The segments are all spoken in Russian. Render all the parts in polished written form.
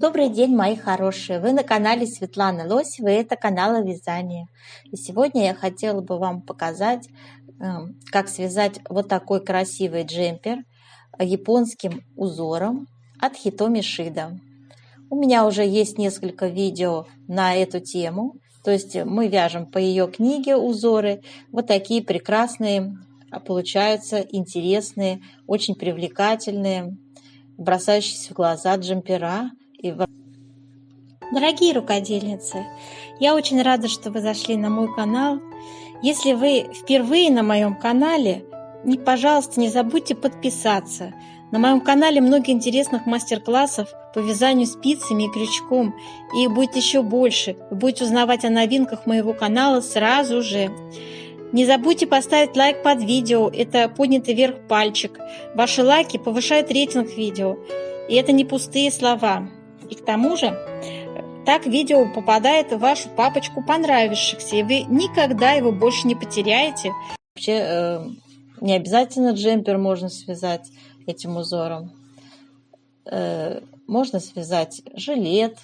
Добрый день, мои хорошие! Вы на канале Светланы Лосевой, это канал вязания. И сегодня я хотела бы вам показать, как связать вот такой красивый джемпер японским узором от Hitomi Shida. У меня уже есть несколько видео на эту тему, то есть мы вяжем по ее книге узоры. Вот такие прекрасные получаются, интересные, очень привлекательные, бросающиеся в глаза джемпера. Дорогие рукодельницы, я очень рада, что вы зашли на мой канал. Если вы впервые на моем канале, пожалуйста, не забудьте подписаться. На моем канале много интересных мастер-классов по вязанию спицами и крючком. И их будет еще больше. Вы будете узнавать о новинках моего канала сразу же. Не забудьте поставить лайк под видео. Это поднятый вверх пальчик. Ваши лайки повышают рейтинг видео. И это не пустые слова. И к тому же, так видео попадает в вашу папочку понравившихся, и вы никогда его больше не потеряете. Вообще, не обязательно джемпер можно связать этим узором. Можно связать жилет,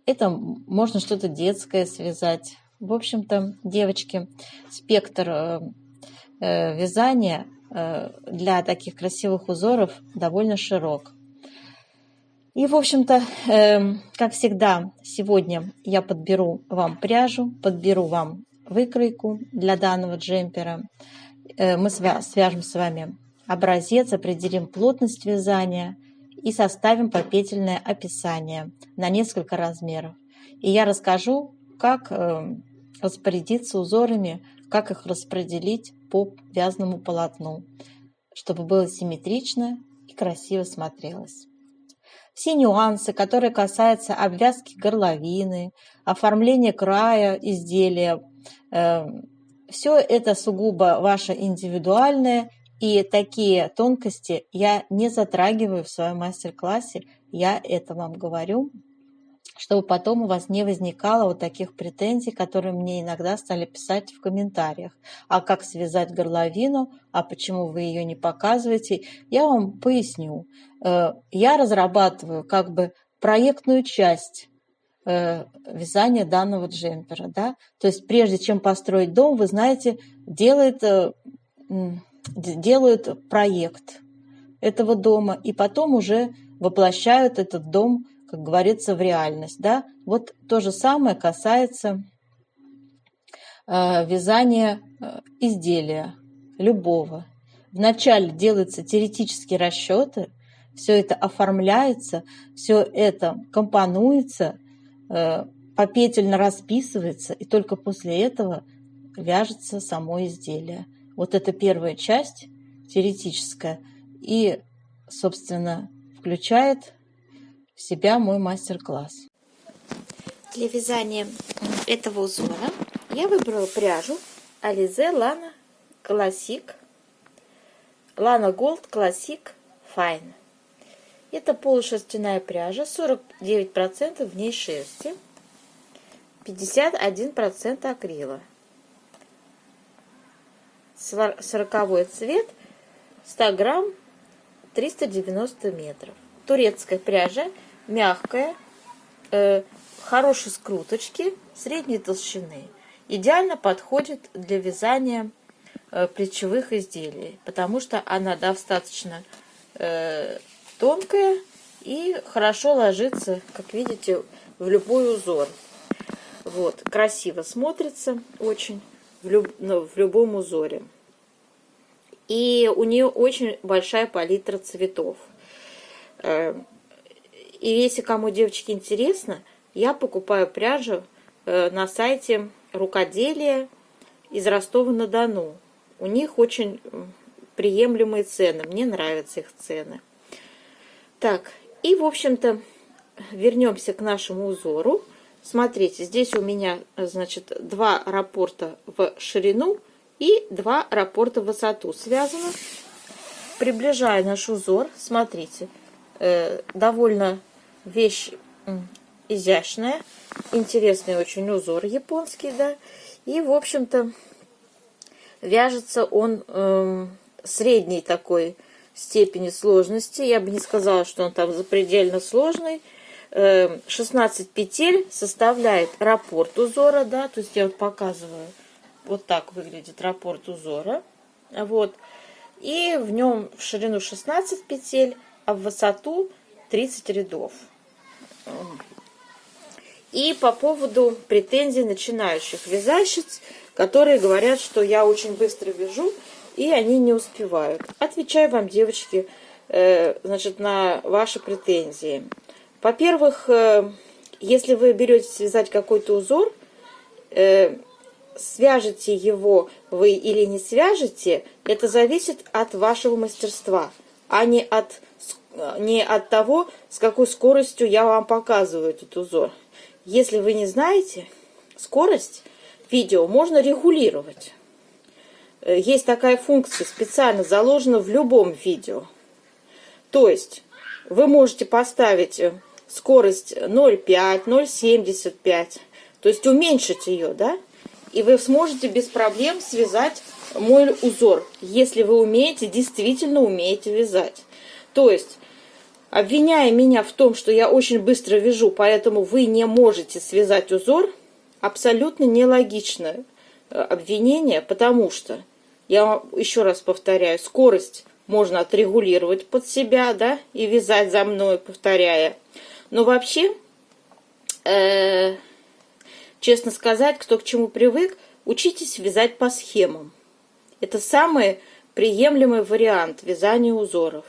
это можно что-то детское связать. В общем-то, девочки, спектр вязания для таких красивых узоров довольно широк. И, в общем-то, как всегда, сегодня я подберу вам пряжу, подберу вам выкройку для данного джемпера. Мы свяжем с вами образец, определим плотность вязания и составим попетельное описание на несколько размеров. И я расскажу, как распорядиться узорами, как их распределить по вязаному полотну, чтобы было симметрично и красиво смотрелось. Все нюансы, которые касаются обвязки горловины, оформления края изделия, все это сугубо ваше индивидуальное, и такие тонкости я не затрагиваю в своем мастер-классе, я это вам говорю, чтобы потом у вас не возникало вот таких претензий, которые мне иногда стали писать в комментариях. А как связать горловину, а почему вы ее не показываете, я вам поясню. Я разрабатываю как бы проектную часть вязания данного джемпера. Да? То есть прежде чем построить дом, вы знаете, делают проект этого дома и потом уже воплощают этот дом, как говорится, в реальность. Да? Вот то же самое касается вязания изделия любого. Вначале делаются теоретические расчеты, все это оформляется, все это компонуется, попетельно расписывается, и только после этого вяжется само изделие. Вот это первая часть, теоретическая, и, собственно, включает в себя мой мастер-класс. Для вязания этого узора я выбрала пряжу Alize Lana Classic, Lana Gold Classic Fine. Это полушерстяная пряжа, 49% в ней шерсти, 51% акрила. 40-й цвет, 100 грамм, 390 метров. Турецкая пряжа, мягкая, хорошей скруточки, средней толщины. Идеально подходит для вязания плечевых изделий, потому что она достаточно тонкая и хорошо ложится, как видите, в любой узор. Вот, красиво смотрится очень в любом узоре. И у нее очень большая палитра цветов. И если кому, девочки, интересно, я покупаю пряжу на сайте рукоделия из Ростова-на-Дону. У них очень приемлемые цены. Мне нравятся их цены. Так, и, в общем-то, вернемся к нашему узору. Смотрите, здесь у меня, значит, 2 раппорта в ширину и 2 раппорта в высоту связано. Приближаю наш узор. Смотрите, довольно вещь изящная, интересный очень узор японский, да. И, в общем-то, вяжется он средней такой степени сложности. Я бы не сказала, что он там запредельно сложный. 16 петель составляет раппорт узора, да, то есть я вот показываю, вот так выглядит раппорт узора, вот, и в нем в ширину 16 петель, а в высоту 30 рядов. И по поводу претензий начинающих вязальщиц, которые говорят, что я очень быстро вяжу, и они не успевают. Отвечаю вам, девочки, значит, на ваши претензии. Во-первых, если вы берете связать какой-то узор, свяжете его вы или не свяжете, это зависит от вашего мастерства, а не от того, с какой скоростью я вам показываю этот узор. Если вы не знаете, скорость видео можно регулировать. Есть такая функция, специально заложена в любом видео. То есть вы можете поставить скорость 0,5, 0,75, то есть уменьшить ее, да? И вы сможете без проблем связать мой узор, если вы умеете, действительно умеете вязать. То есть, обвиняя меня в том, что я очень быстро вяжу, поэтому вы не можете связать узор, абсолютно нелогичное обвинение, потому что, я вам еще раз повторяю, скорость можно отрегулировать под себя, да, и вязать за мной, повторяя. Но вообще, честно сказать, кто к чему привык, учитесь вязать по схемам. Это самый приемлемый вариант вязания узоров.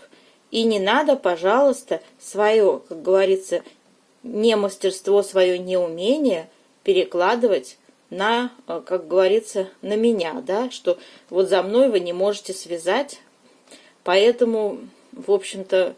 И не надо, пожалуйста, свое, как говорится, не мастерство, свое неумение перекладывать на, как говорится, на меня, да, что вот за мной вы не можете связать, поэтому, в общем-то,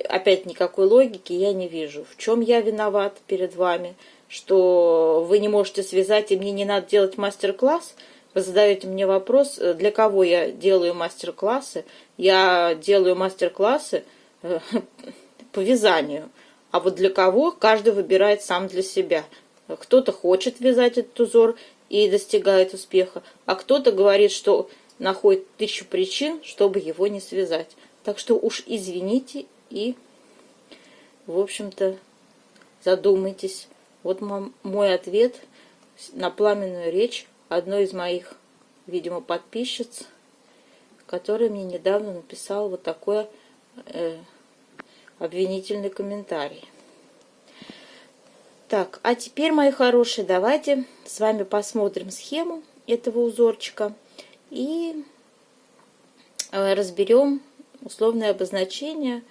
опять никакой логики я не вижу. В чем я виноват перед вами, что вы не можете связать, и мне не надо делать мастер-класс? Вы задаете мне вопрос, для кого я делаю мастер-классы. Я делаю мастер-классы по вязанию. А вот для кого, каждый выбирает сам для себя. Кто-то хочет вязать этот узор и достигает успеха, а кто-то говорит, что находит 1000 причин, чтобы его не связать. Так что уж извините и, в общем-то, задумайтесь. Вот мой ответ на пламенную речь одной из моих, видимо, подписчиц, которая мне недавно написала вот такой обвинительный комментарий. Так, а теперь, мои хорошие, давайте с вами посмотрим схему этого узорчика и разберем условное обозначение,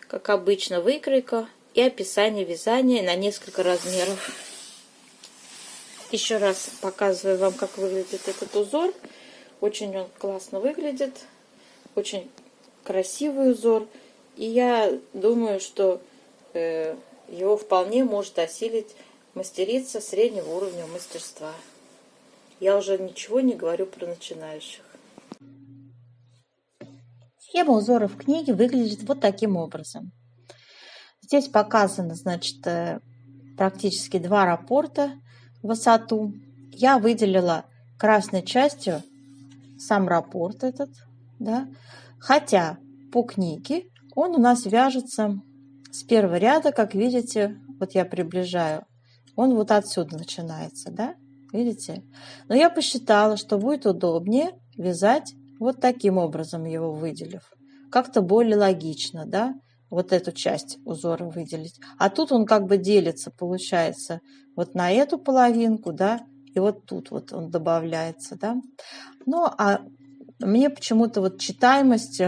как обычно, выкройка и описание вязания на несколько размеров. Еще раз показываю вам, как выглядит этот узор. Очень он классно выглядит, очень красивый узор. И я думаю, что его вполне может осилить мастерица среднего уровня мастерства. Я уже ничего не говорю про начинающих. Схема узора в книге выглядит вот таким образом. Здесь показано, значит, практически 2 раппорта в высоту. Я выделила красной частью сам раппорт этот, да, хотя по книге он у нас вяжется с первого ряда, как видите, вот я приближаю, он вот отсюда начинается, да, видите? Но я посчитала, что будет удобнее вязать вот таким образом, его выделив. Как-то более логично, да, вот эту часть узора выделить. А тут он как бы делится, получается, вот на эту половинку, да, и вот тут вот он добавляется, да. Ну, а мне почему-то вот читаемость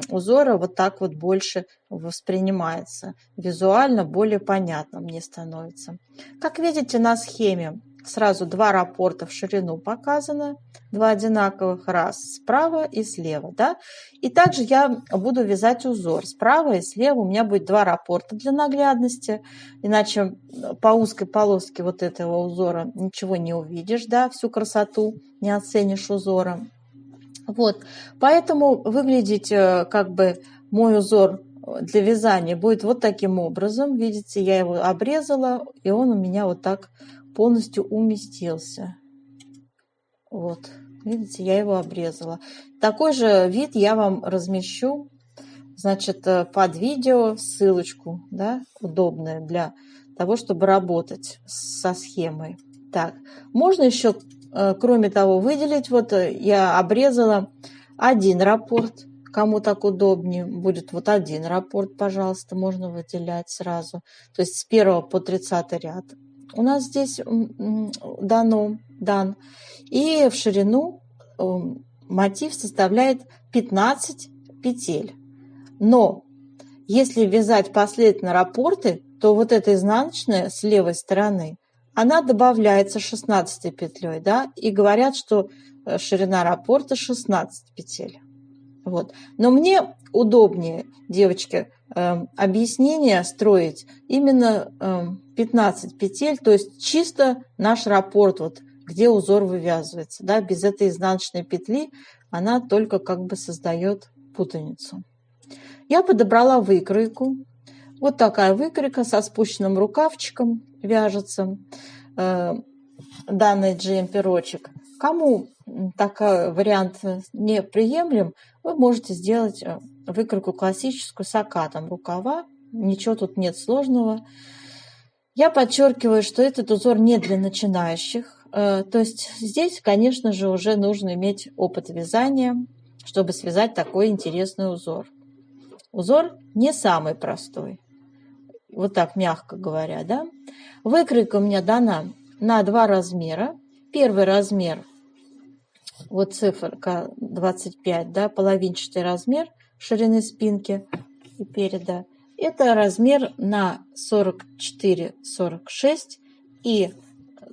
узора вот так вот больше воспринимается. Визуально более понятно мне становится. Как видите на схеме, сразу 2 раппорта в ширину показано, 2 одинаковых, раз справа и слева, да. И также я буду вязать узор. Справа и слева у меня будет 2 раппорта для наглядности, иначе по узкой полоске вот этого узора ничего не увидишь, да, всю красоту не оценишь узора. Вот, поэтому выглядеть как бы мой узор для вязания будет вот таким образом. Видите, я его обрезала, и он у меня вот так полностью уместился. Вот, видите, я его обрезала. Такой же вид я вам размещу значит, под видео ссылочку, да, удобная для того, чтобы работать со схемой. Так, можно еще, кроме того, выделить, вот я обрезала один раппорт, кому так удобнее будет, вот один раппорт, пожалуйста, можно выделять сразу, то есть с 1 по 30 ряд у нас здесь дан, и в ширину мотив составляет 15 петель. Но если вязать последовательно раппорты, то вот эта изнаночная с левой стороны, она добавляется 16 петлей, да, и говорят, что ширина раппорта 16 петель. Вот. Но мне удобнее, девочки, объяснение строить именно 15 петель, то есть чисто наш раппорт, вот, где узор вывязывается, да, без этой изнаночной петли она только как бы создает путаницу. Я подобрала выкройку. Вот такая выкройка со спущенным рукавчиком вяжется данный джемперочек. Кому такой вариант не приемлем, вы можете сделать выкройку классическую с окатом рукава. Ничего тут нет сложного. Я подчеркиваю, что этот узор не для начинающих. То есть здесь, конечно же, уже нужно иметь опыт вязания, чтобы связать такой интересный узор. Узор не самый простой. Вот так, мягко говоря, да. Выкройка у меня дана на 2 размера. Первый размер, вот циферка 25, да, половинчатый размер ширины спинки и переда. Это размер на 44-46, и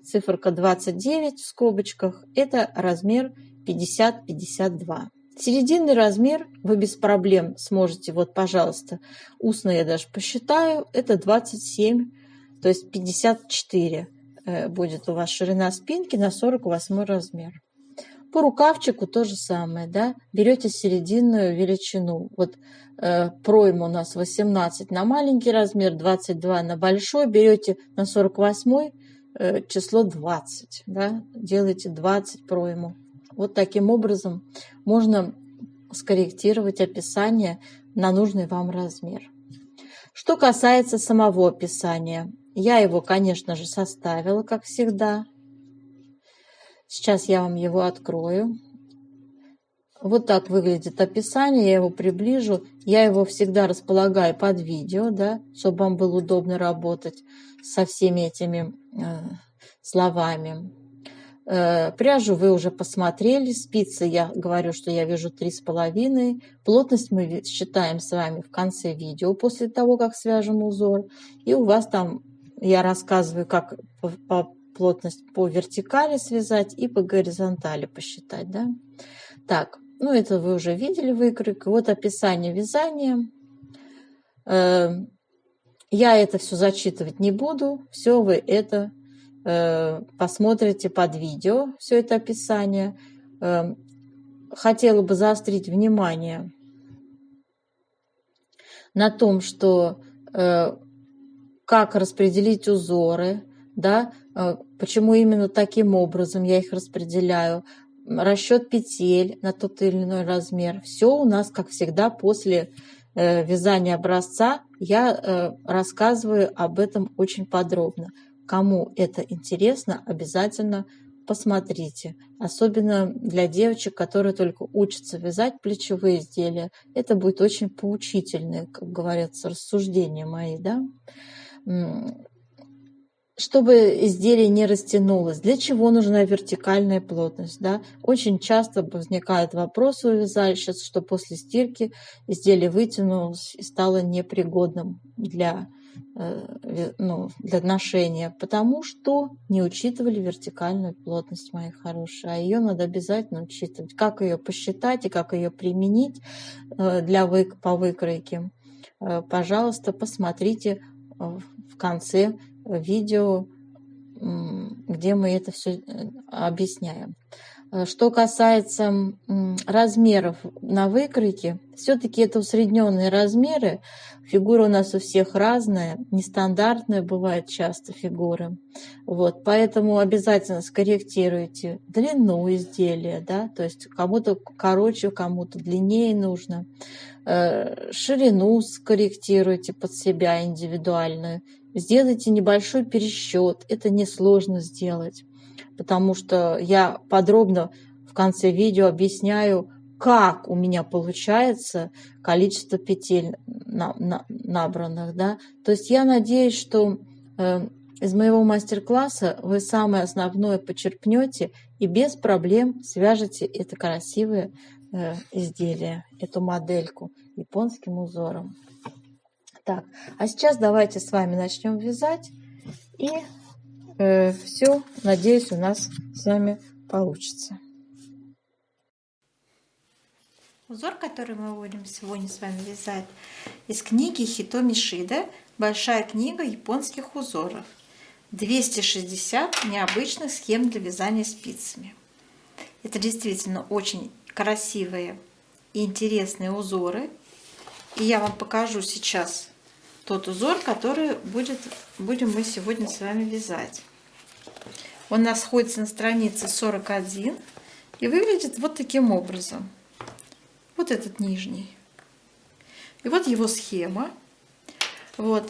циферка 29 в скобочках, это размер 50-52. Серединный размер вы без проблем сможете, вот, пожалуйста, устно я даже посчитаю, это 27, то есть 54 будет у вас ширина спинки на 48 размер. По рукавчику то же самое, да, берете серединную величину, вот пройма у нас 18 на маленький размер, 22 на большой, берете на 48 число 20, да, делаете 20 пройму. Вот таким образом можно скорректировать описание на нужный вам размер. Что касается самого описания, я его, конечно же, составила, как всегда. Сейчас я вам его открою. Вот так выглядит описание, я его приближу. Я его всегда располагаю под видео, да, чтобы вам было удобно работать со всеми этими словами. Пряжу вы уже посмотрели, спицы я говорю, что я вяжу 3,5. Плотность мы считаем с вами в конце видео, после того, как свяжем узор. И у вас там я рассказываю, как по плотность по вертикали связать и по горизонтали посчитать, да. Так, ну это вы уже видели выкройку. Вот описание вязания. Я это все зачитывать не буду, все вы это посмотрите под видео, все это описание. Хотела бы заострить внимание на том, что как распределить узоры, да, почему именно таким образом я их распределяю, расчет петель на тот или иной размер. Все у нас, как всегда, после вязания образца я рассказываю об этом очень подробно. Кому это интересно, обязательно посмотрите. Особенно для девочек, которые только учатся вязать плечевые изделия. Это будет очень поучительное, как говорится, рассуждения мои, да? Чтобы изделие не растянулось. Для чего нужна вертикальная плотность? Да? Очень часто возникает вопрос у вязальщиц, что после стирки изделие вытянулось и стало непригодным для ношения, потому что не учитывали вертикальную плотность, мои хорошие. А ее надо обязательно учитывать. Как ее посчитать и как ее применить по выкройке. Пожалуйста, посмотрите в конце видео, где мы это все объясняем. Что касается размеров на выкройке, все-таки это усредненные размеры. Фигура у нас у всех разная, нестандартная бывает часто фигуры. Вот, поэтому обязательно скорректируйте длину изделия, да, то есть кому-то короче, кому-то длиннее нужно. Ширину скорректируйте под себя индивидуальную. Сделайте небольшой пересчет, это несложно сделать, потому что я подробно в конце видео объясняю, как у меня получается количество петель набранных. Да? То есть я надеюсь, что из моего мастер-класса вы самое основное почерпнете и без проблем свяжете это красивое изделие, эту модельку японским узором. Так, а сейчас давайте с вами начнем вязать, и все, надеюсь, у нас с вами получится. Узор, который мы будем сегодня с вами вязать, из книги Хитоми Шида «Большая книга японских узоров». 260 необычных схем для вязания спицами. Это действительно очень красивые и интересные узоры. И я вам покажу сейчас тот узор, который будем мы сегодня с вами вязать. Он находится на странице 41 и выглядит вот таким образом. Вот этот нижний. И вот его схема. Вот.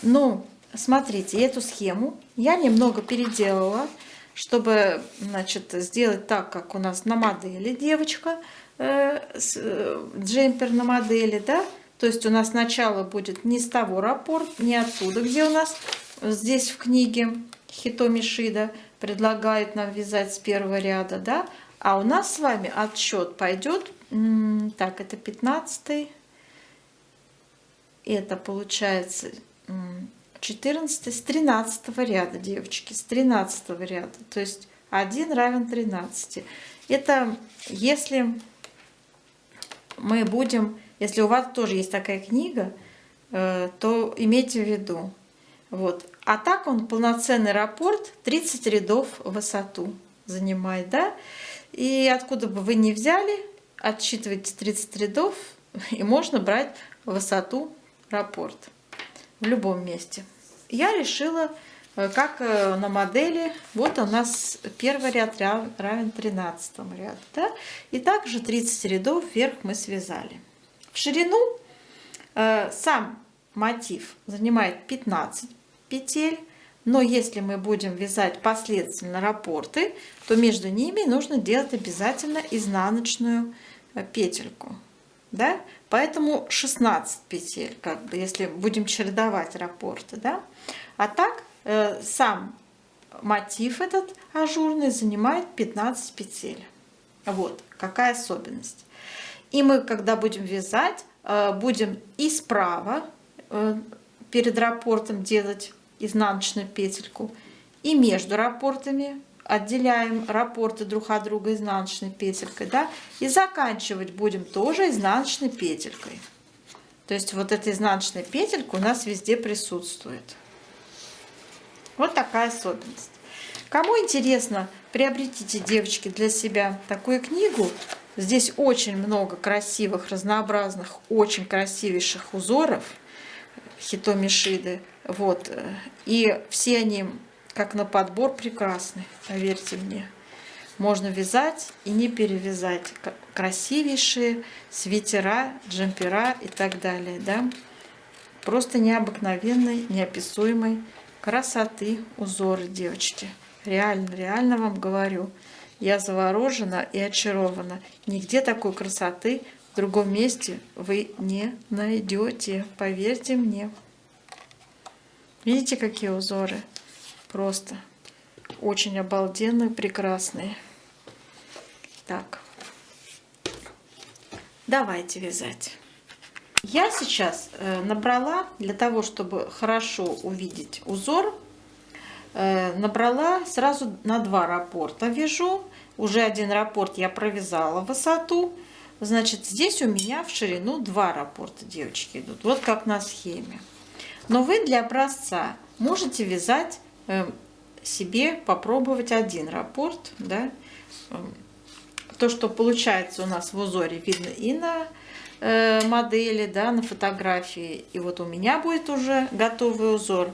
Но смотрите, эту схему я немного переделала, чтобы, значит, сделать так, как у нас на модели девочка, джемпер на модели, да. То есть у нас сначала будет не с того раппорта, не оттуда, где у нас здесь в книге Хитоми Шида предлагают нам вязать с первого ряда, да, а у нас с вами отсчет пойдет, так, это 15-й, это получается 14-й, с 13 ряда, девочки, с 13 ряда, то есть 1 равен 13. Это если мы будем, если у вас тоже есть такая книга, то имейте в виду. Вот. А так он полноценный раппорт 30 рядов в высоту занимает, да? И откуда бы вы ни взяли, отсчитывайте 30 рядов, и можно брать высоту раппорт в любом месте. Я решила, как на модели, вот у нас первый ряд равен 13 ряду, да? И также 30 рядов вверх мы связали. В ширину сам мотив занимает 15 петель, но если мы будем вязать последовательно раппорты, то между ними нужно делать обязательно изнаночную петельку, да? Поэтому 16 петель, как бы, если будем чередовать раппорты, да? А так сам мотив этот ажурный занимает 15 петель. Вот какая особенность. И мы, когда будем вязать, будем и справа перед раппортом делать изнаночную петельку, и между раппортами отделяем раппорты друг от друга изнаночной петелькой, да, и заканчивать будем тоже изнаночной петелькой. То есть вот эта изнаночная петелька у нас везде присутствует. Вот такая особенность. Кому интересно, приобретите, девочки, для себя такую книгу. Здесь очень много красивых, разнообразных, очень красивейших узоров Хитоми Шиды. Вот. И все они, как на подбор, прекрасны, поверьте мне. Можно вязать и не перевязать. Красивейшие свитера, джемпера и так далее. Да? Просто необыкновенной, неописуемой красоты узоры, девочки. Реально, реально вам говорю. Я заворожена и очарована. Нигде такой красоты в другом месте вы не найдете. Поверьте мне. Видите, какие узоры? Просто очень обалденные, прекрасные. Так, давайте вязать. Я сейчас набрала, для того, чтобы хорошо увидеть узор, набрала сразу на 2 раппорта. Вяжу. Уже один раппорт я провязала в высоту. Значит, здесь у меня в ширину 2 раппорта, девочки, идут. Вот как на схеме. Но вы для образца можете вязать себе, попробовать один раппорт, да, то, что получается у нас в узоре, видно и на модели, да, на фотографии. И вот у меня будет уже готовый узор.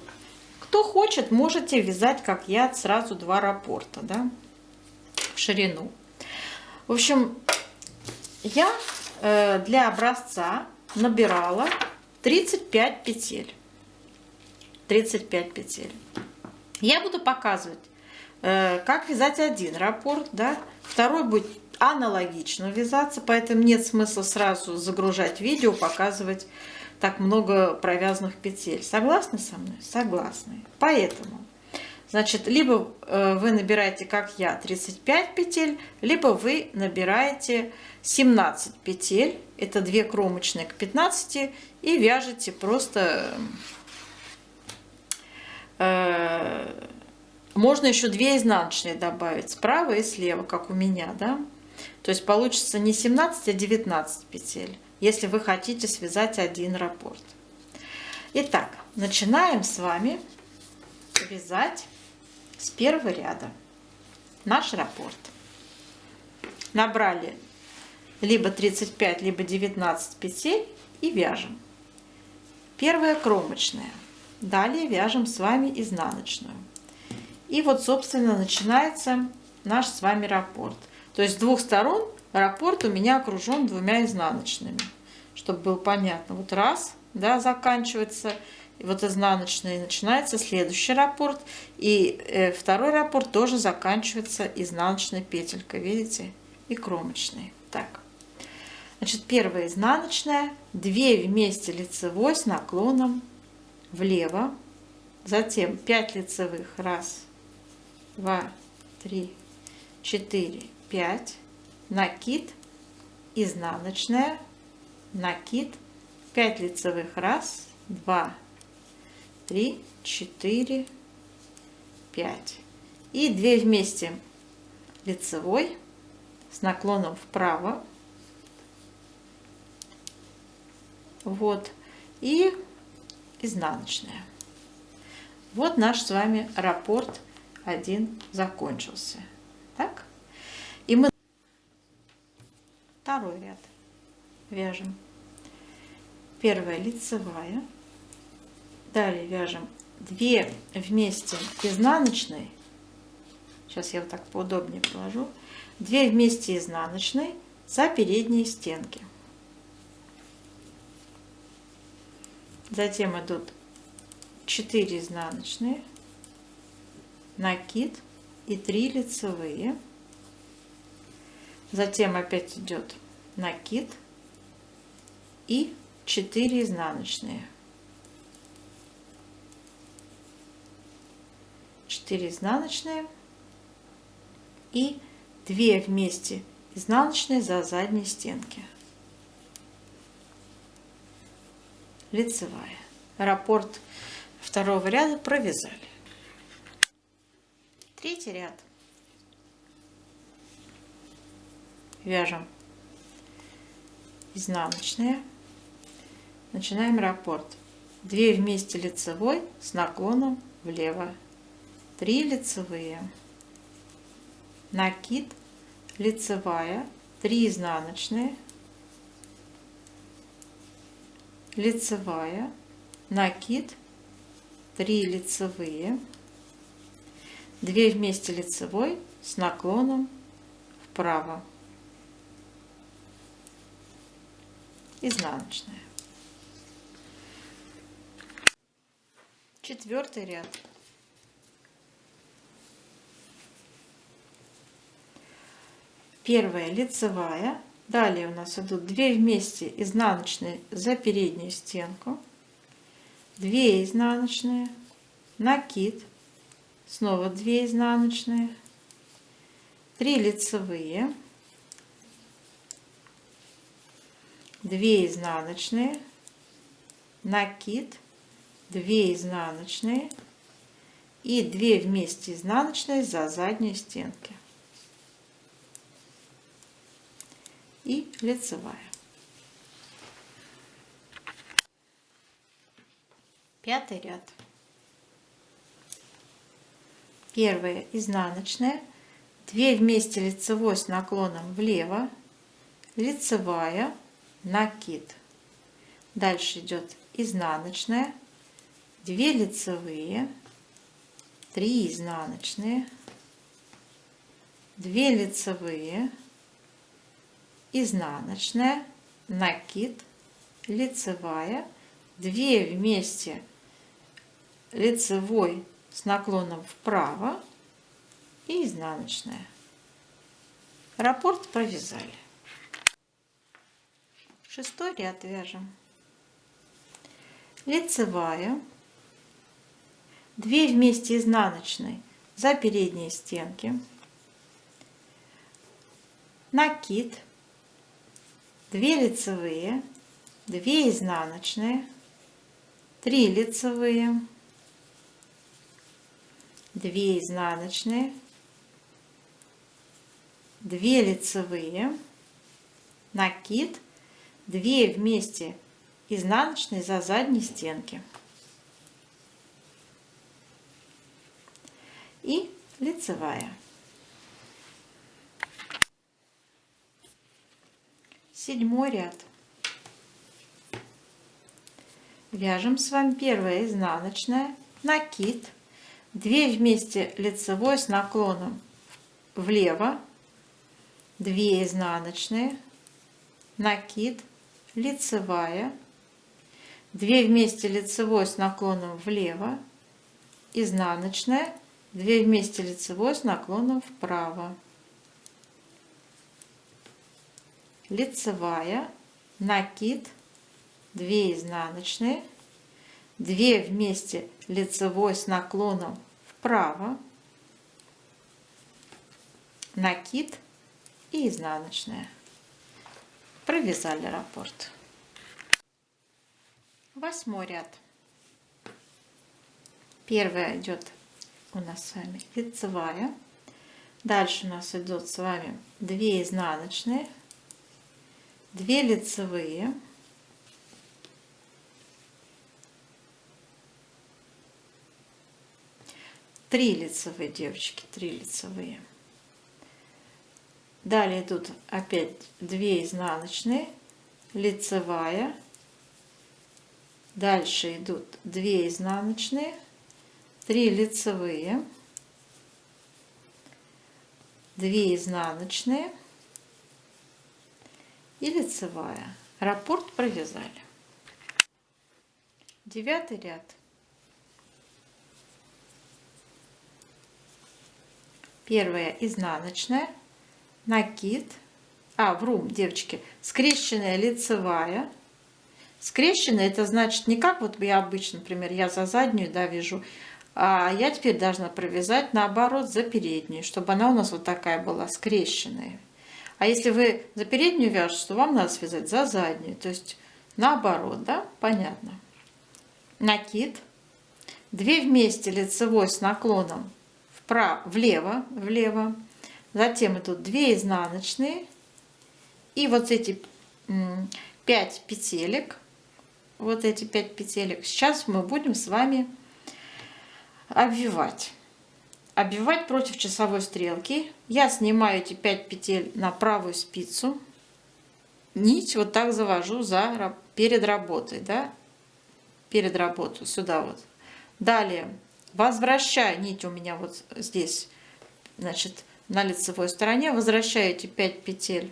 Кто хочет, можете вязать, как я, сразу 2 раппорта, да, в ширину. В общем, я для образца набирала 35 петель. 35 петель. Я буду показывать, как вязать один раппорт, да, второй будет аналогично вязаться, поэтому нет смысла сразу загружать видео, показывать так много провязанных петель. Согласны со мной? Согласны. Поэтому, значит, либо вы набираете, как я, 35 петель, либо вы набираете 17 петель, это 2 кромочные к 15, и вяжете просто... Можно еще 2 изнаночные добавить справа и слева, как у меня, да? То есть получится не 17, а 19 петель, если вы хотите связать один раппорт. Итак, начинаем с вами вязать с первого ряда наш раппорт. Набрали либо 35, либо 19 петель и вяжем. Первая кромочная. Далее вяжем с вами изнаночную. И вот, собственно, начинается наш с вами раппорт. То есть с 2 сторон раппорт у меня окружен 2 изнаночными, чтобы было понятно. Вот раз, да, заканчивается, и вот изнаночная, и начинается следующий раппорт. И второй раппорт тоже заканчивается изнаночной петелькой, видите, и кромочной. Так, значит, первая изнаночная, 2 вместе лицевой с наклоном влево, затем 5 лицевых, 1, 2, 3, 4, 5, накид, изнаночная, накид, 5 лицевых, 1, 2, 3, 4, 5 и 2 вместе лицевой с наклоном вправо, вот, и изнаночная. Вот наш с вами раппорт один закончился. Так, и мы второй ряд вяжем. Первая лицевая, далее вяжем 2 вместе изнаночной, сейчас я вот так поудобнее положу, 2 вместе изнаночной за передние стенки. Затем идут 4 изнаночные, накид и 3 лицевые. Затем опять идет накид и 4 изнаночные. 4 изнаночные и 2 вместе изнаночные за задние стенки. Лицевая. Раппорт второго ряда провязали. Третий ряд. Вяжем изнаночные. Начинаем раппорт. 2 вместе лицевой с наклоном влево. 3 лицевые. Накид, лицевая, 3 изнаночные. Лицевая, накид, 3 лицевые, 2 вместе лицевой с наклоном вправо, изнаночная. Четвертый ряд. Первая лицевая. Далее у нас идут 2 вместе изнаночные за переднюю стенку, 2 изнаночные, накид, снова 2 изнаночные, 3 лицевые, 2 изнаночные, накид, 2 изнаночные и 2 вместе изнаночные за задние стенки. И лицевая. Пятый ряд. Первая изнаночная, 2 2 вместе лицевой с наклоном влево, лицевая, накид. Дальше идет изнаночная, 2 лицевые, 3 изнаночные, 2 лицевые, изнаночная, накид, лицевая, 2 вместе лицевой с наклоном вправо и изнаночная. Раппорт провязали. 6-й ряд вяжем. Лицевая, 2 вместе изнаночной за передние стенки, накид, 2 лицевые, 2 изнаночные, 3 лицевые, 2 изнаночные, 2 лицевые, накид, 2 вместе изнаночные за задние стенки и лицевая. 7-й ряд. Вяжем с вами 1 изнаночная, накид, 2 вместе лицевой с наклоном влево, 2 изнаночные, накид, лицевая, 2 вместе лицевой с наклоном влево, изнаночная, 2 вместе лицевой с наклоном вправо, лицевая, накид, 2 изнаночные, 2 вместе лицевой с наклоном вправо, накид и изнаночная. Провязали раппорт. 8-й ряд. 1 идет у нас с вами лицевая. Дальше у нас идут с вами 2 изнаночные, 2 лицевые, 3 лицевые, девочки, 3 лицевые. Далее идут опять 2 изнаночные, лицевая. Дальше идут 2 изнаночные, 3 лицевые, 2 изнаночные и лицевая. Раппорт провязали. 9-й ряд. 1 изнаночная, накид, девочки, скрещенная лицевая. Скрещенная — это значит не как вот я обычно, например, я за заднюю, да, вяжу, а я теперь должна провязать наоборот за переднюю, чтобы она у нас вот такая была скрещенная. А если вы за переднюю вяжете, то вам надо связать за заднюю, то есть наоборот, да, понятно. Накид, 2 вместе лицевой с наклоном влево, затем идут 2 изнаночные и вот эти 5 петелек, вот эти 5 петелек сейчас мы будем с вами обвивать против часовой стрелки. Я снимаю эти 5 петель на правую спицу, нить вот так завожу перед работой, да, перед работой сюда вот. Далее возвращаю нить у меня вот здесь, значит, на лицевой стороне, возвращаю эти 5 петель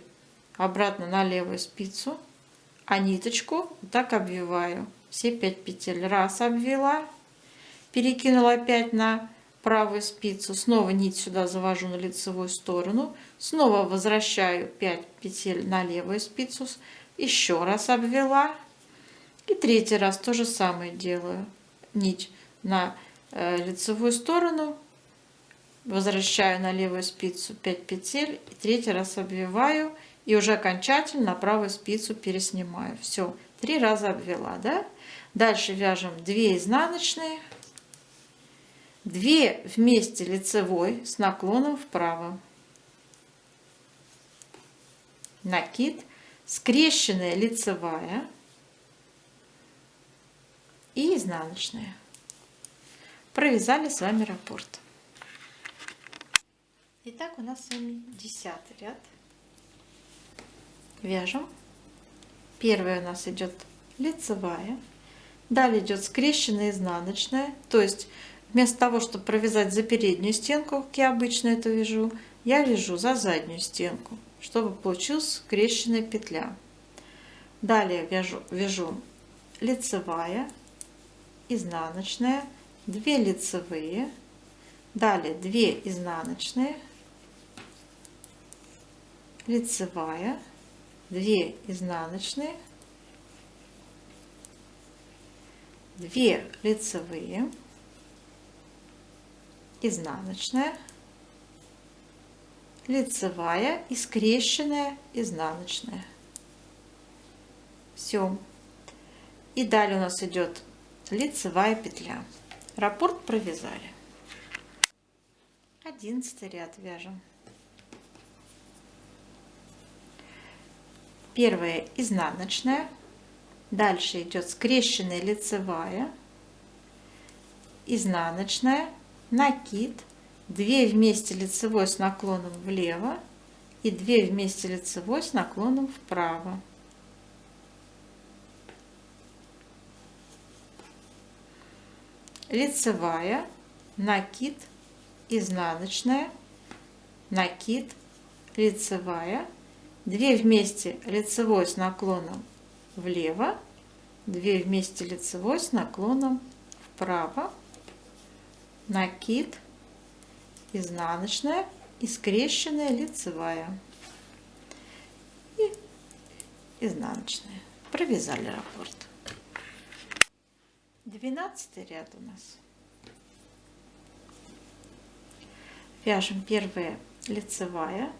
обратно на левую спицу, а ниточку вот так обвиваю. Все 5 петель раз обвела, перекинула опять на правую спицу, снова нить сюда завожу на лицевую сторону, снова возвращаю 5 петель на левую спицу, еще раз обвела и 3-й раз то же самое делаю. Нить на лицевую сторону, возвращаю на левую спицу 5 петель и 3-й раз обвиваю и уже окончательно на правую спицу переснимаю. Все, 3 раза обвела, да? Дальше вяжем 2 изнаночные, 2 вместе лицевой с наклоном вправо, накид, скрещенная лицевая и изнаночная. Провязали с вами раппорт. Итак, у нас с вами 10 ряд. Вяжем. Первая у нас идет лицевая. Далее идет скрещенная изнаночная. То есть вместо того, чтобы провязать за переднюю стенку, как я обычно это вяжу, я вяжу за заднюю стенку, чтобы получилась скрещенная петля. Далее вяжу лицевая, изнаночная, 2 лицевые, далее 2 изнаночные, лицевая, 2 изнаночные, 2 лицевые, изнаночная, лицевая и скрещенная изнаночная. Все. И далее у нас идет лицевая петля. Раппорт провязали. 11 ряд вяжем. Первая изнаночная, дальше идет скрещенная лицевая, изнаночная, накид, 2 вместе лицевой с наклоном влево и 2 вместе лицевой с наклоном вправо. Лицевая, накид, изнаночная, накид, лицевая, 2 вместе лицевой с наклоном влево, 2 вместе лицевой с наклоном вправо, накид, изнаночная и скрещенная лицевая и изнаночная. Провязали раппорт. 12 ряд у нас. Вяжем первая лицевая,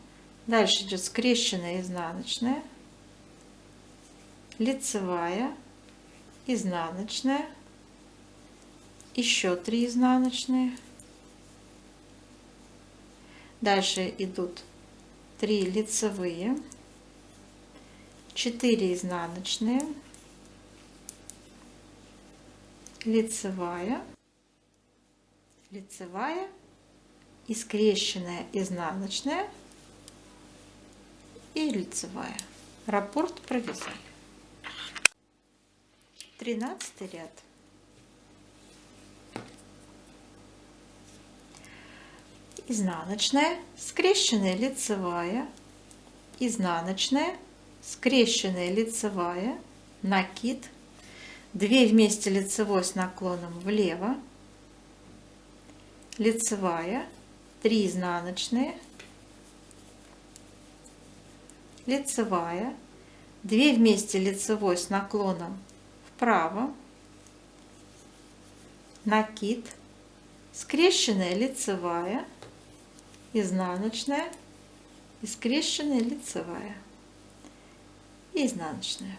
дальше идет скрещенная изнаночная, лицевая, изнаночная, еще 3 изнаночные, дальше идут 3 лицевые, 4 изнаночные, лицевая, лицевая и скрещенная изнаночная и лицевая. Раппорт провязали. 13 ряд. Изнаночная, скрещенная лицевая, изнаночная, скрещенная лицевая, накид, 2 вместе лицевой с наклоном влево, лицевая, 3 изнаночные, лицевая, 2 вместе лицевой с наклоном вправо, накид, скрещенная лицевая, изнаночная и скрещенная лицевая и изнаночная.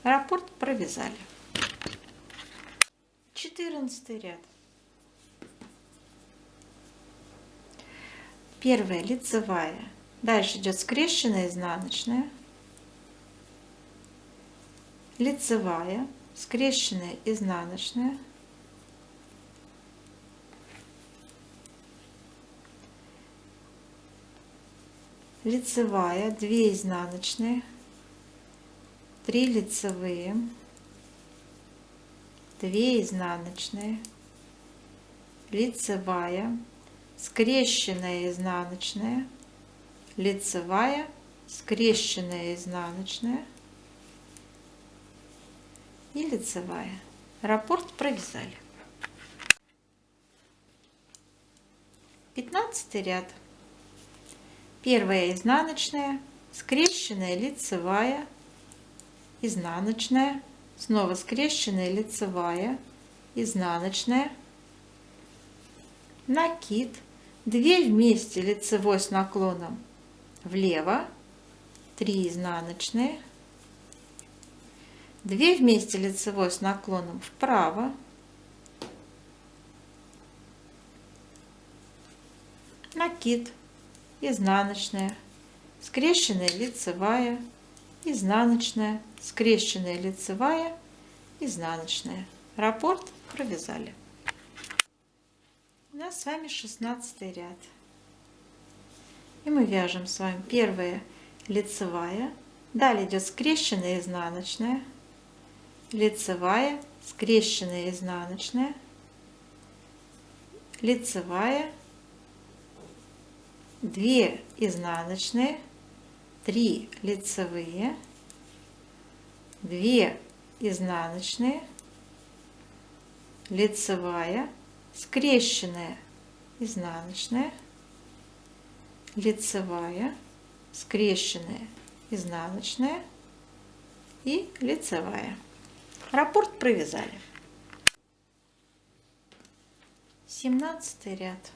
Раппорт провязали. 14 ряд. Первая лицевая, дальше идет скрещенная изнаночная, лицевая, скрещенная изнаночная, лицевая, 2 изнаночные, 3 лицевые, 2 изнаночные, лицевая, скрещенная изнаночная, лицевая, скрещенная изнаночная и лицевая. Раппорт провязали. 15 ряд. Первая изнаночная, скрещенная лицевая, изнаночная, снова скрещенная лицевая, изнаночная, накид, 2 вместе лицевой с наклоном влево, 3 изнаночные, 2 вместе лицевой с наклоном вправо, накид, изнаночная, скрещенная лицевая, изнаночная, скрещенная лицевая, изнаночная. Раппорт провязали. У нас с вами 16 ряд. И мы вяжем с вами первая лицевая, далее идет скрещенная изнаночная, лицевая, скрещенная изнаночная, лицевая, 2 изнаночные, 3 лицевые, 2 изнаночные, лицевая, скрещенная изнаночная, лицевая, скрещенная изнаночная и лицевая. Раппорт провязали. 17 ряд.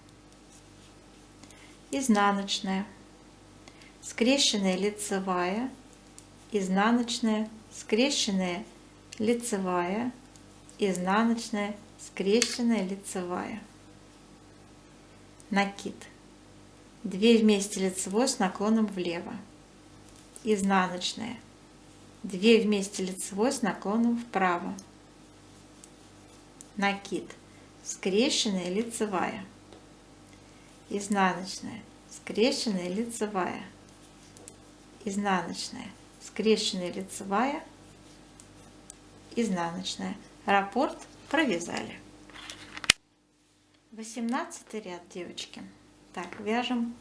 Изнаночная, скрещенная лицевая, изнаночная, скрещенная лицевая, изнаночная, скрещенная лицевая. Накид. 2 вместе лицевой с наклоном влево. Изнаночная. 2 вместе лицевой с наклоном вправо. Накид. Скрещенная лицевая. Изнаночная. Скрещенная лицевая. Изнаночная. Скрещенная лицевая. Изнаночная. Раппорт провязали. 18 ряд, девочки. Так, вяжем.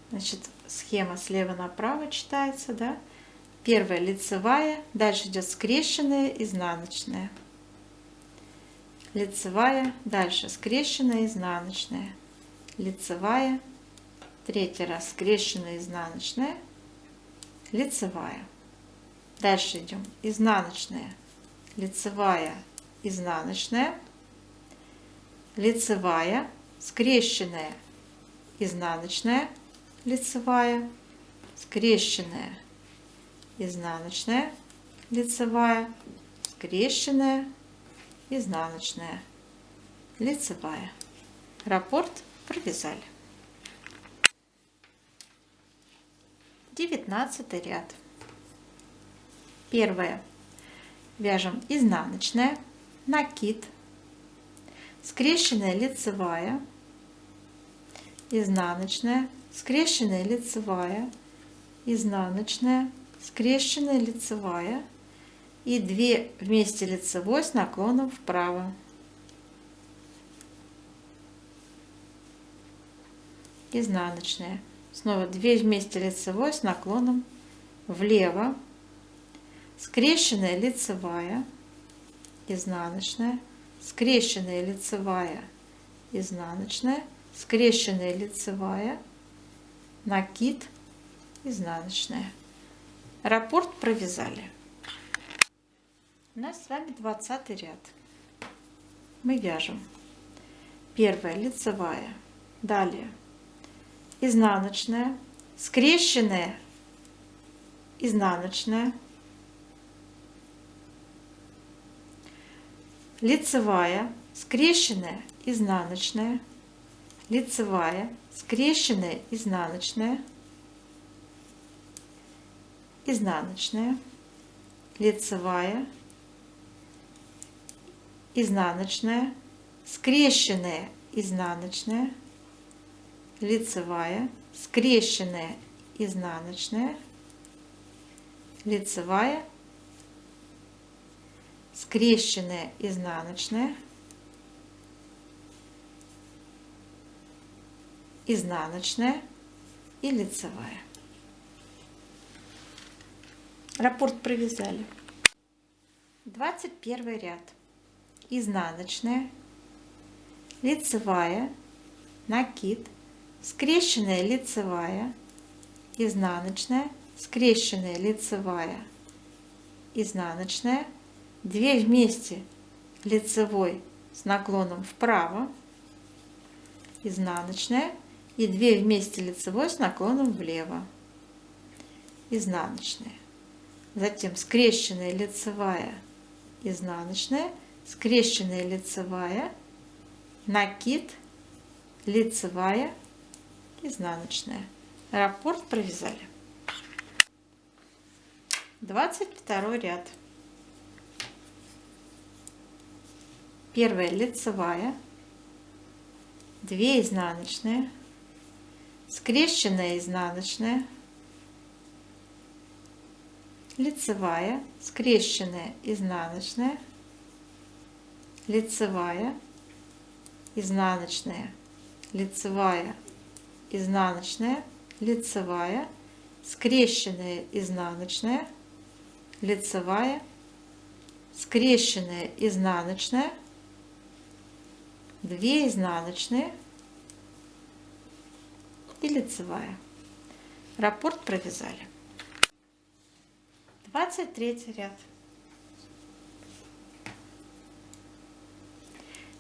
Значит, схема слева направо читается, да? Первая лицевая, дальше идет скрещенная, изнаночная. Лицевая, дальше скрещенная, изнаночная. Лицевая, 3 раз скрещенная, изнаночная, лицевая. Дальше идем изнаночная, лицевая, изнаночная, лицевая, скрещенная, изнаночная, лицевая, скрещенная, изнаночная, лицевая, скрещенная, изнаночная, лицевая. Раппорт провязали. 19 ряд. Первая. Вяжем изнаночная, накид, скрещенная лицевая, изнаночная, скрещенная лицевая, изнаночная, скрещенная лицевая и 2 вместе лицевой с наклоном вправо. Изнаночная. Снова 2 вместе лицевой с наклоном влево. Скрещенная лицевая, изнаночная, скрещенная лицевая, изнаночная, скрещенная лицевая, накид, изнаночная. Раппорт провязали. У нас с вами 20 ряд. Мы вяжем первая лицевая, далее изнаночная, скрещенная, изнаночная, лицевая, скрещенная, изнаночная, лицевая, скрещенная, изнаночная, изнаночная, лицевая, изнаночная, скрещенная, изнаночная, лицевая, скрещенная, изнаночная, лицевая, скрещенная, изнаночная, изнаночная и лицевая. Раппорт провязали. 21 ряд. Изнаночная, лицевая, накид, скрещенная лицевая, изнаночная, скрещенная лицевая, изнаночная, 2 вместе лицевой с наклоном вправо, изнаночная и 2 вместе лицевой с наклоном влево, изнаночная. Затем скрещенная лицевая, изнаночная, скрещенная лицевая, накид, лицевая, изнаночная. Раппорт провязали. 22 ряд. Первая лицевая, 2 изнаночные, скрещенная изнаночная, лицевая, скрещенная изнаночная, лицевая, изнаночная, лицевая, изнаночная, лицевая, скрещенная изнаночная, лицевая, скрещенная изнаночная, 2 изнаночные и лицевая. Раппорт провязали. 23 ряд.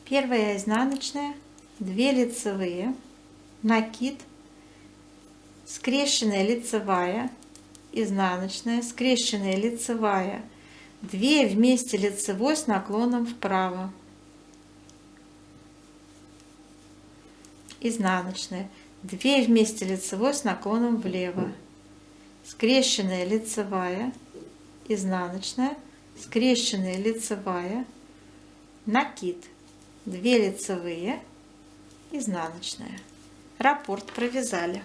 Первая изнаночная, 2 лицевые, накид, скрещенная лицевая, изнаночная, скрещенная лицевая, 2 вместе лицевой с наклоном вправо, изнаночная, 2 вместе лицевой с наклоном влево, скрещенная лицевая, изнаночная, скрещенная лицевая, накид, 2 лицевые, изнаночная. Раппорт провязали.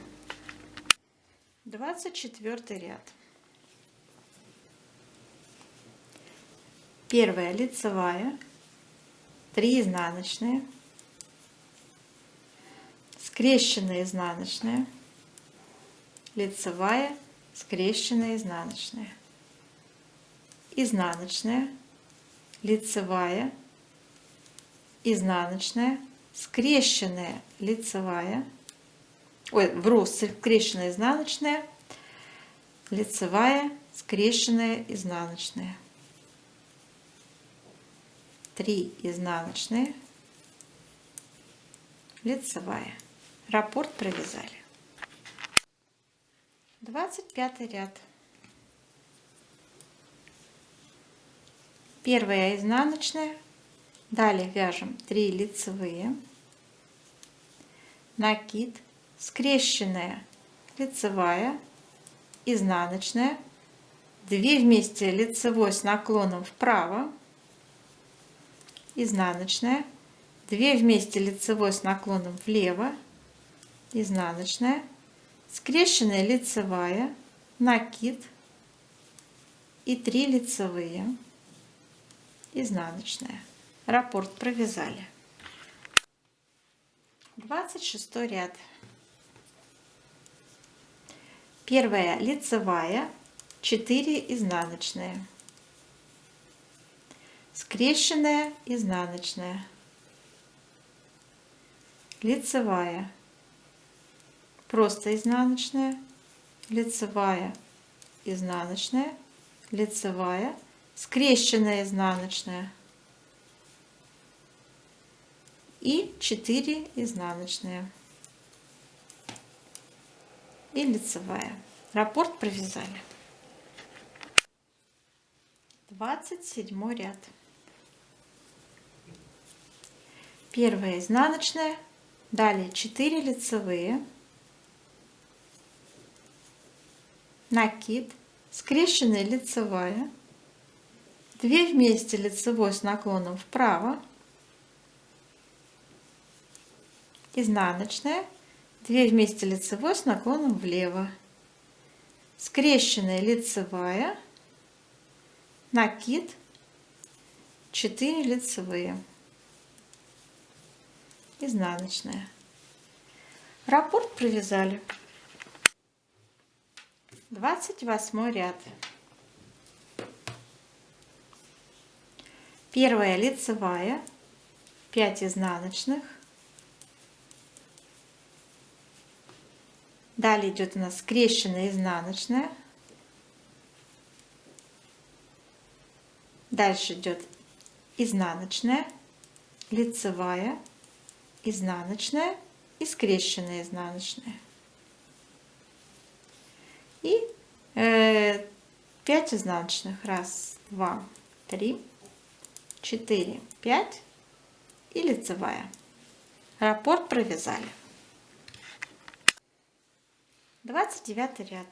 24 ряд. Первая лицевая, 3 изнаночные, скрещенная изнаночная, лицевая, скрещенная изнаночная, изнаночная, лицевая, изнаночная, скрещенная лицевая, скрещенная изнаночная, лицевая, скрещенная изнаночная, 3 изнаночные, лицевая. Раппорт провязали. 25 ряд. Первая изнаночная, далее вяжем 3 лицевые, накид, скрещенная лицевая, изнаночная, 2 вместе лицевой с наклоном вправо, изнаночная, 2 вместе лицевой с наклоном влево, изнаночная, скрещенная лицевая, накид и 3 лицевые, изнаночная. Раппорт провязали. 26 ряд. Первая лицевая, 4 изнаночные, скрещенная изнаночная, лицевая, просто изнаночная, лицевая, изнаночная, лицевая, скрещенная изнаночная и 4 изнаночные и лицевая. Раппорт провязали. 27 ряд. Первая изнаночная, далее 4 лицевые, накид, скрещенная лицевая, 2 вместе лицевой с наклоном вправо, изнаночная, 2 вместе лицевой с наклоном влево, скрещенная лицевая, накид, 4 лицевые, изнаночная. Раппорт провязали. 28 ряд. Первая лицевая, 5 изнаночных. Далее идет у нас скрещенная изнаночная. Дальше идет изнаночная, лицевая, изнаночная и скрещенная изнаночная. И 5 изнаночных. 1, 2, 3, 4, 5 и лицевая. Раппорт провязали. 29 ряд.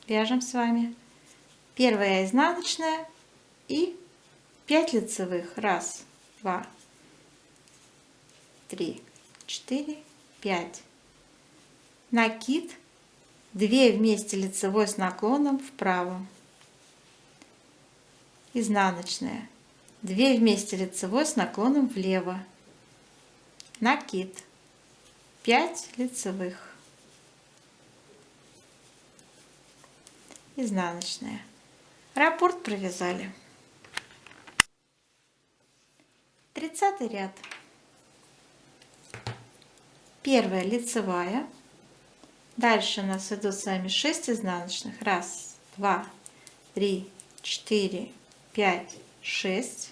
Вяжем с вами. Первая изнаночная и 5 лицевых. 1, 2, 3, 4, 5. Накид 2 вместе лицевой с наклоном вправо. Изнаночная 2 вместе лицевой с наклоном влево. Накид 5 лицевых. Изнаночная. Раппорт провязали. 30 ряд. Первая лицевая. Дальше у нас идут с вами 6 изнаночных. 1, 2, 3, 4, 5, 6.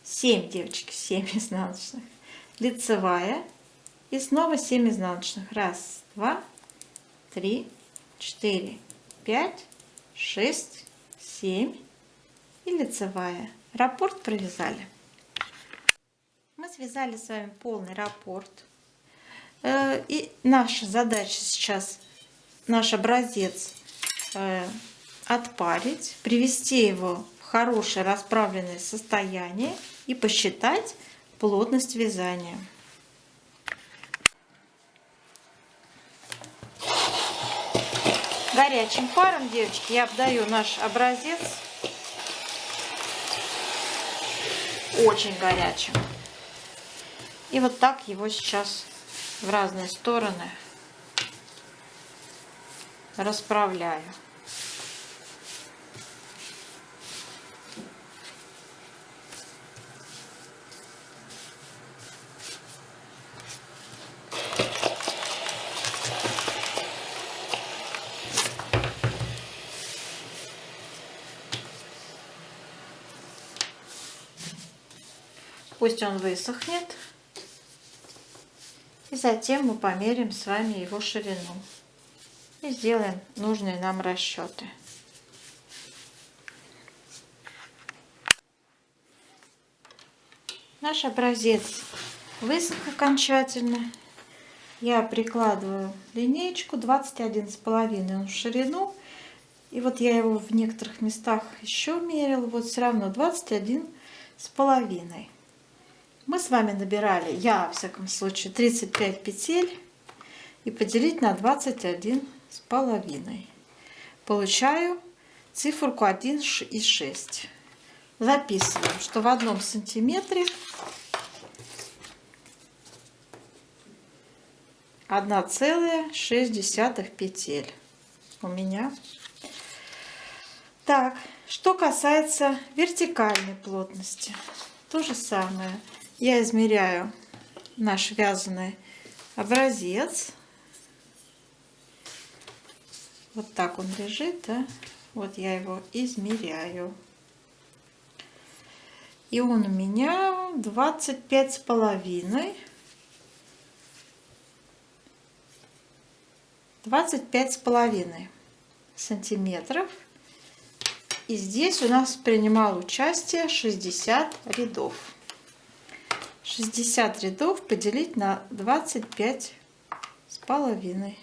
7, девочки, 7 изнаночных. Лицевая. И снова 7 изнаночных. 1, 2, 3, 4, 5, 6, 7 и лицевая. Раппорт провязали. Мы связали с вами полный раппорт. И наша задача сейчас, наш образец отпарить, привести его в хорошее расправленное состояние и посчитать плотность вязания. Горячим паром, девочки, я обдаю наш образец, очень горячим. И вот так его сейчас в разные стороны расправляю. Пусть он высохнет. И затем мы померяем с вами его ширину. И сделаем нужные нам расчеты. Наш образец высох окончательно. Я прикладываю линеечку 21,5 в ширину. И вот я его в некоторых местах еще мерила. Вот все равно 21,5. Мы с вами набирали, я, во всяком случае, 35 петель и поделить на 21,5. Получаю циферку 1,6. Записываем, что в 1 сантиметре 1,6 петель у меня. Так, что касается вертикальной плотности, то же самое. Я измеряю наш вязаный образец. Вот так он лежит, да? Вот я его измеряю. И он у меня 25,5. 25,5 сантиметров. И здесь у нас принимал участие 60 рядов. 60 рядов поделить на 25,5.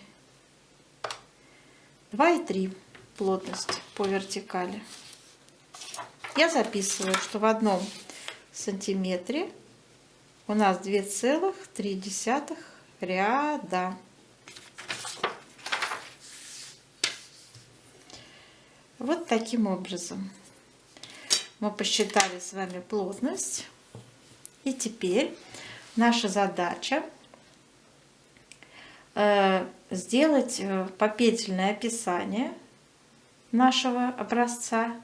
2,3 плотность по вертикали. Я записываю, что в 1 сантиметре у нас 2,3 ряда. Вот таким образом мы посчитали с вами плотность. И теперь наша задача сделать попетельное описание нашего образца.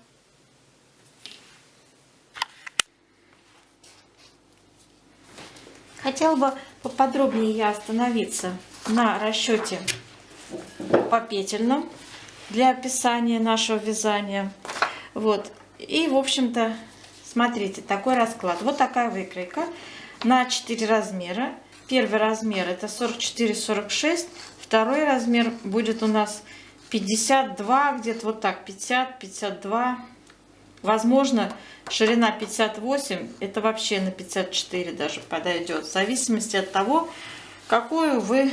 Хотела бы поподробнее я остановиться на расчете попетельном для описания нашего вязания. Вот. И, в общем-то, смотрите, такой расклад. Вот такая выкройка на 4 размера. Первый размер это 44-46. Второй размер будет у нас 52, где-то вот так, 50-52. Возможно, ширина 58, это вообще на 54 даже подойдет. В зависимости от того, какую вы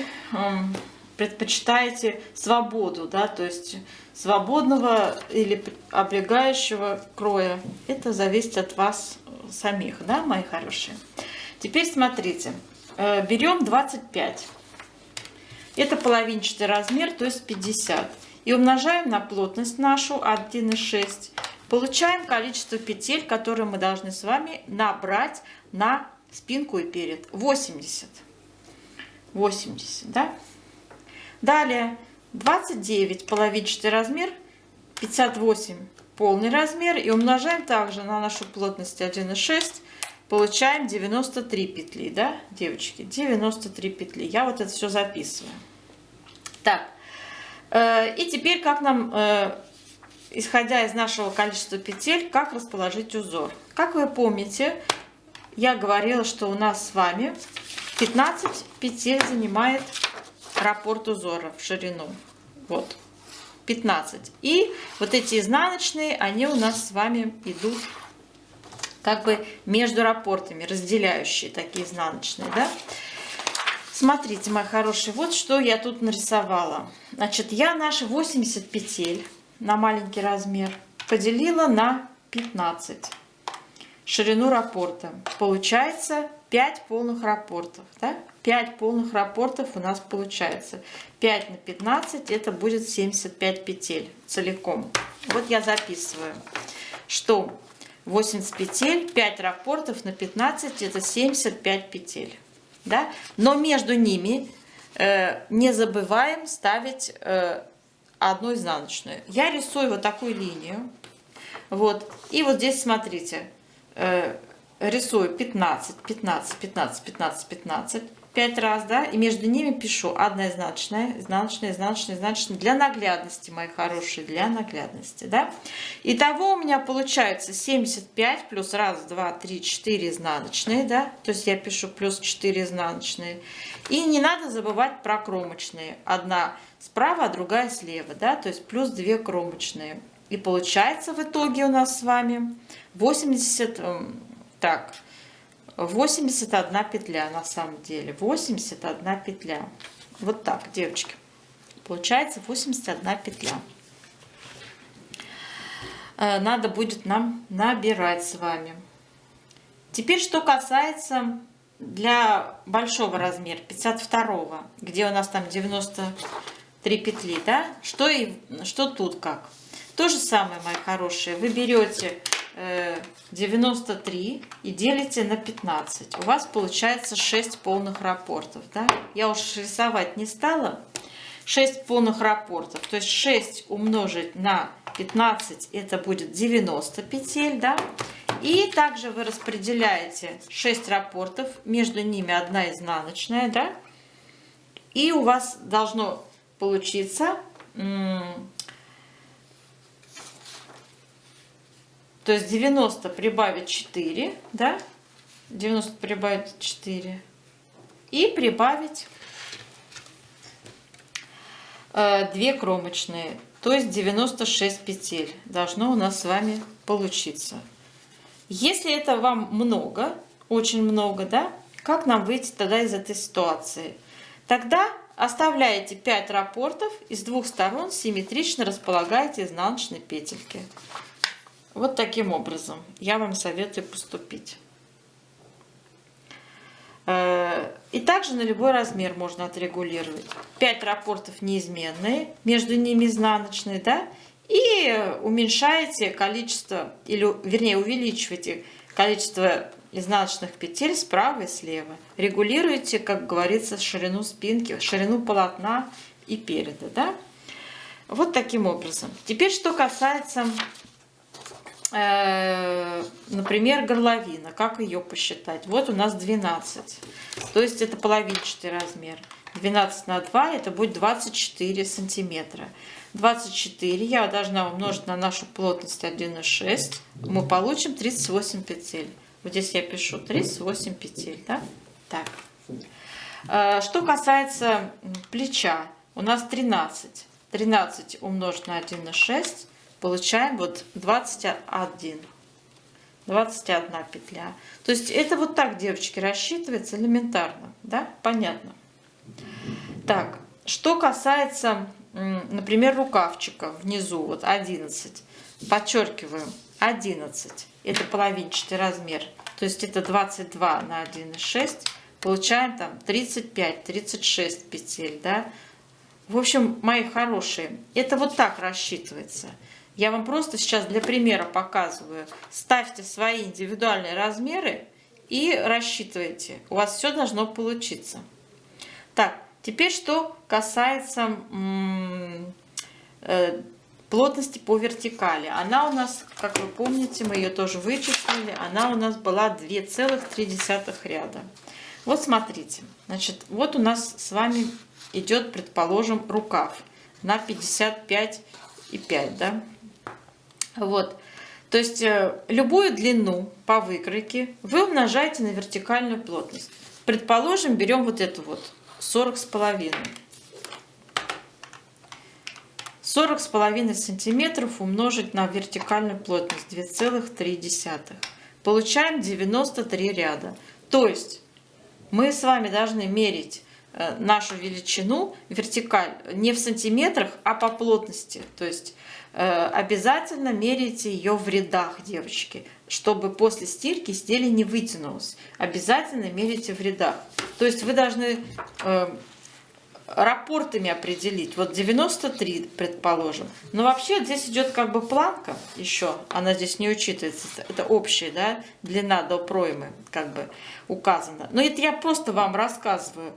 предпочитаете свободу, да, то есть свободного или облегающего кроя. Это зависит от вас самих, да, мои хорошие. Теперь смотрите, берем 25. Это половинчатый размер, то есть 50. И умножаем на плотность нашу 1,6. Получаем количество петель, которые мы должны с вами набрать на спинку и перед. 80. 80, да? Далее 29 половинчатый размер, 58 полный размер. И умножаем также на нашу плотность 1,6. Получаем 93 петли, да, девочки? 93 петли. Я вот это все записываю. Так, и теперь как нам, исходя из нашего количества петель, как расположить узор? Как вы помните, я говорила, что у нас с вами 15 петель занимает раппорт узора в ширину. Вот, 15. И вот эти изнаночные, они у нас с вами идут как бы между раппортами, разделяющие такие изнаночные, да? Смотрите, мои хорошие, вот что я тут нарисовала. Значит, я наши 80 петель на маленький размер поделила на 15 ширину раппорта. Получается 5 полных раппортов, да? 5 полных раппортов у нас получается. 5 на 15 это будет 75 петель целиком. Вот я записываю, что 80 петель, 5 раппортов на 15 это 75 петель, да? Но между ними не забываем ставить одну изнаночную. Я рисую вот такую линию, вот, и вот здесь смотрите, рисую 15, 15, 15, 15, 15, 5 раз, да, и между ними пишу одна изнаночная, изнаночная, изнаночная, изнаночная, для наглядности, мои хорошие, для наглядности, да. Итого у меня получается 75 плюс 1, 2, 3, 4 изнаночные, да, то есть я пишу плюс 4 изнаночные. И не надо забывать про кромочные, одна справа, а другая слева, да, то есть плюс 2 кромочные. И получается в итоге у нас с вами 81 петля на самом деле. 81 петля. Вот так, девочки. Получается 81 петля. Надо будет нам набирать с вами. Теперь, что касается для большого размера, 52, где у нас там 93 петли, да? Что тут как? То же самое, мои хорошие. Вы берете 93 и делите на 15. У вас получается 6 полных раппортов. Да? Я уж рисовать не стала. 6 полных раппортов. То есть 6 умножить на 15 это будет 90 петель. Да? И также вы распределяете 6 раппортов. Между ними одна изнаночная. Да? И у вас должно получиться... То есть 90 прибавить 4, да? 90 прибавить 4. И прибавить 2 кромочные. То есть 96 петель должно у нас с вами получиться. Если это вам много, очень много, да? Как нам выйти тогда из этой ситуации? Тогда оставляете 5 раппортов и с двух сторон симметрично располагаете изнаночные петельки. Вот таким образом я вам советую поступить. И также на любой размер можно отрегулировать. 5 раппортов неизменные, между ними изнаночные, да? И уменьшаете количество, или вернее увеличиваете количество изнаночных петель справа и слева. Регулируете, как говорится, ширину спинки, ширину полотна и переда, да? Вот таким образом. Теперь, что касается... например, горловина, как ее посчитать? Вот у нас 12, то есть это половинчатый размер. 12 на 2 это будет 24 сантиметра. 24 я должна умножить на нашу плотность 1,6. Мы получим 38 петель. Вот здесь я пишу 38 петель, да? Так. Что касается плеча, у нас 13. 13 умножить на 1,6. Получаем вот 21 петля. То есть это вот так, девочки, рассчитывается элементарно, да, понятно. Так, что касается, например, рукавчика внизу, вот 11, подчеркиваем, 11. Это половинчатый размер. То есть это 22 на 1,6. Получаем там 35-36 петель, да. В общем, мои хорошие, это вот так рассчитывается. Я вам просто сейчас для примера показываю. Ставьте свои индивидуальные размеры и рассчитывайте. У вас все должно получиться. Так, теперь что касается плотности по вертикали. Она у нас, как вы помните, мы ее тоже вычислили, она у нас была 2,3 ряда. Вот смотрите, значит, вот у нас с вами идет, предположим, рукав на 55,5, да? Вот, то есть любую длину по выкройке вы умножаете на вертикальную плотность. Предположим, берем вот эту вот 40,5. 40,5 сантиметров умножить на вертикальную плотность 2,3. Получаем 93 ряда. То есть мы с вами должны мерить нашу величину вертикаль не в сантиметрах, а по плотности. То есть обязательно меряйте ее в рядах, девочки, чтобы после стирки изделие не вытянулось. Обязательно меряйте в рядах. То есть вы должны рапортами определить. Вот 93, предположим. Но вообще здесь идет как бы планка еще. Она здесь не учитывается. Это общая, да, длина до проймы как бы указана. Но это я просто вам рассказываю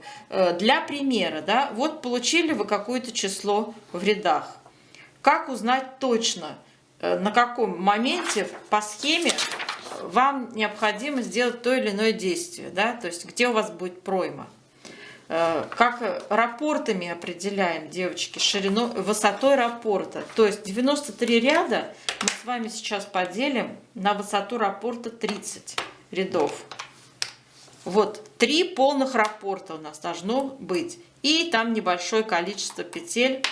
для примера, да. Вот получили вы какое-то число в рядах. Как узнать точно, на каком моменте по схеме вам необходимо сделать то или иное действие, да, то есть где у вас будет пройма. Как рапортами определяем, девочки, ширину, высотой рапорта. То есть 93 ряда мы с вами сейчас поделим на высоту рапорта 30 рядов. Вот 3 полных рапорта у нас должно быть. И там небольшое количество петель.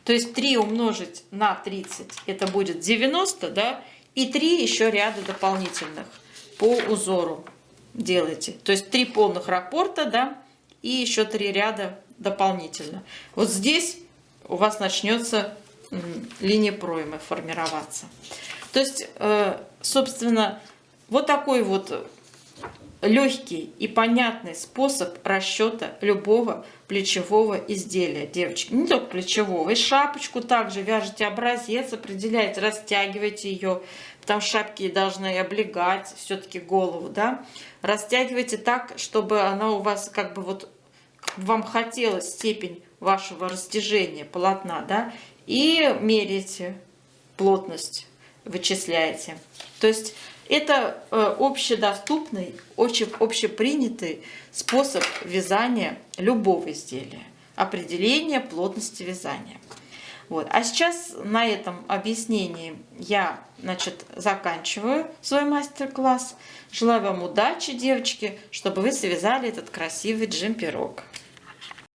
То есть 3 умножить на 30, это будет 90, да? И 3 еще ряда дополнительных по узору делайте. То есть 3 полных рапорта, да? И еще 3 ряда дополнительно. Вот здесь у вас начнется линия проймы формироваться. То есть, собственно, вот такой вот легкий и понятный способ расчета любого плечевого изделия, девочки. Не только плечевого. И шапочку также вяжете образец, определяете, растягиваете ее, потому что шапки должны облегать все-таки голову, да. Растягивайте так, чтобы она у вас как бы вот вам хотелось степень вашего растяжения полотна, да, и меряете плотность, вычисляете. То есть это общедоступный, общепринятый способ вязания любого изделия, определения плотности вязания. Вот. А сейчас на этом объяснении я, значит, заканчиваю свой мастер-класс. Желаю вам удачи, девочки, чтобы вы связали этот красивый джемперок.